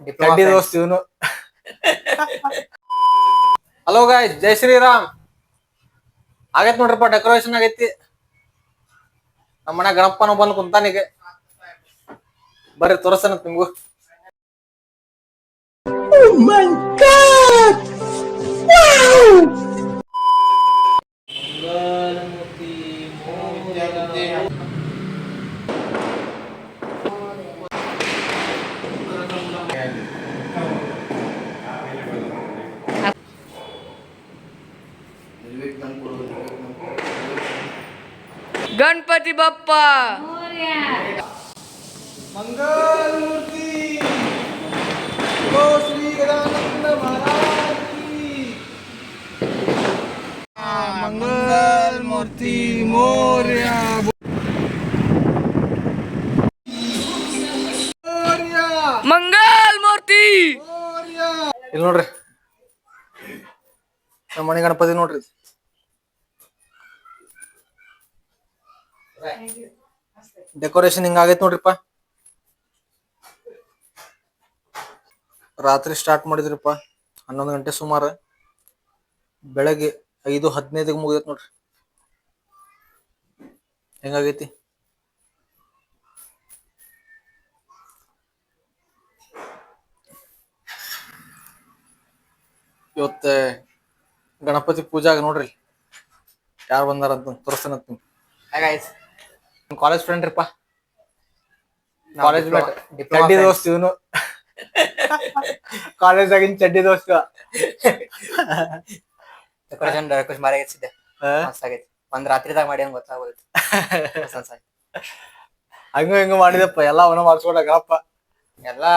ಚಡ್ಡಿ ದೋಸ್ತ್ ಇವನು. ಹಲೋ ಗಾಯ್ಸ್, ಜೈ ಶ್ರೀರಾಮ್. ಆಗೈತ್ ನೋಡ್ರಪ್ಪ, ಡೆಕೋರೇಷನ್ ಆಗೈತಿ. ನಮ್ಮ ಮನೆ ಗಣಪನ ಬಂದು ಕುಂತಾನೀಗ. ಬರ್ರಿ ತೋರಿಸ್ತಾನ ನಿಮ್ಗೂ. गणपति बप्पा मंगल मूर्ति श्री गजानंद महाराज की मंगल मूर्ति मोरया मंगल मूर्ति. ಇಲ್ಲಿ ನೋಡ್ರಿ, ನಮ್ಮ ಮನೆ ಗಣಪತಿ ನೋಡ್ರಿ. ಡೆಕೋರೇಷನ್ ಹಿಂಗ ಆಗೈತ್ ನೋಡ್ರಿಪ್ಪ. ರಾತ್ರಿ ಸ್ಟಾರ್ಟ್ ಮಾಡಿದ್ರಿಪ್ಪ, 11 ಗಂಟೆ ಸುಮಾರು. ಬೆಳಗ್ಗೆ 5:15 ಮುಗಿದೈತ್ ನೋಡ್ರಿ. ಹೆಂಗಾಗೈತಿ ಇವತ್ತ ಗಣಪತಿ ಪೂಜಾಗ. ನೋಡ್ರಿ ಯಾರು ಬಂದಾರಂತ ತೋರಿಸ್ತಾನಂತ. ಕಾಲೇಜ್ ಫ್ರೆಂಡ್ ರೀಪ, ಕಾಲೇಜ್ ಚಡ್ಡಿ ದೋಸ್ತ್ ಇವನು. ಕಾಲೇಜ್ ಆಗಿನ ಚಡ್ಡಿ ದೋಸ್ತ. ಡೆಕೋರೇಷನ್ ಮಾರಿ ಆಗಿಸಿದ್ದೆ, ಒಂದ್ ರಾತ್ರಿದಾಗ ಮಾಡಿ ಅಂತ ಗೊತ್ತಾಗೋದು. ಹಂಗ ಹಿಂಗ ಮಾಡಿದಪ್ಪ, ಎಲ್ಲ ಅವನ ಮಾಡ್ಸ್ಕೊಡಪ್ಪ. ಎಲ್ಲಾ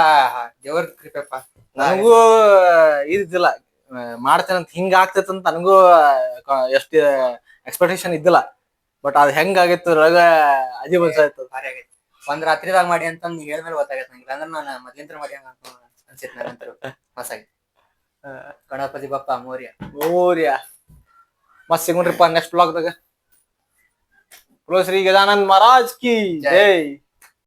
ದೇವ್ರ ಕೃಪೆಪ್ಪ. ನನಗೂ ಇದಿಲ್ಲ, ಮಾಡ್ತೇನಂತ ಹಿಂಗ ಆಗ್ತೈತಂತ ನನಗೂ ಎಷ್ಟು ಎಕ್ಸ್ಪೆಕ್ಟೇಷನ್ ಇದ್ದಿಲ್ಲ. ಬಟ್ ಅದ್ ಹೆಂಗ ಆಗಿತ್ತು ರಗ ಅಜೀಬ್ ಅನ್ಸಾಯ್ತು. ಭಾರಿ ಆಗೈತಿ. ಒಂದ್ ರಾತ್ರಿದಾಗ ಮಾಡಿ ಅಂತ ನೀವ್ ಹೇಳಿದ್ಮೇಲೆ ಗೊತ್ತಾಗೈತೆ ನಂಗೆ. ಅಂದ್ರೆ ನಾನು ಮೊದ್ಲಿಂತ್ರ ಮಾಡಿ ಹಂಗ ಅನ್ಸಿತ್ ನಂತರ ಮಸಾಗಿ. ಗಣಪತಿ ಬಪ್ಪ ಮೋರ್ಯ ಮೋರ್ಯ. ಮಸ್ತ್ ಸಿಗೋಣ್ರಿಪ್ಪ ನೆಕ್ಸ್ಟ್ ಬ್ಲಾಗ್ದಾಗ. ಶ್ರೀ ಗಜಾನಂದ್ ಮಹಾರಾಜ್ ಕಿ ಜೈ.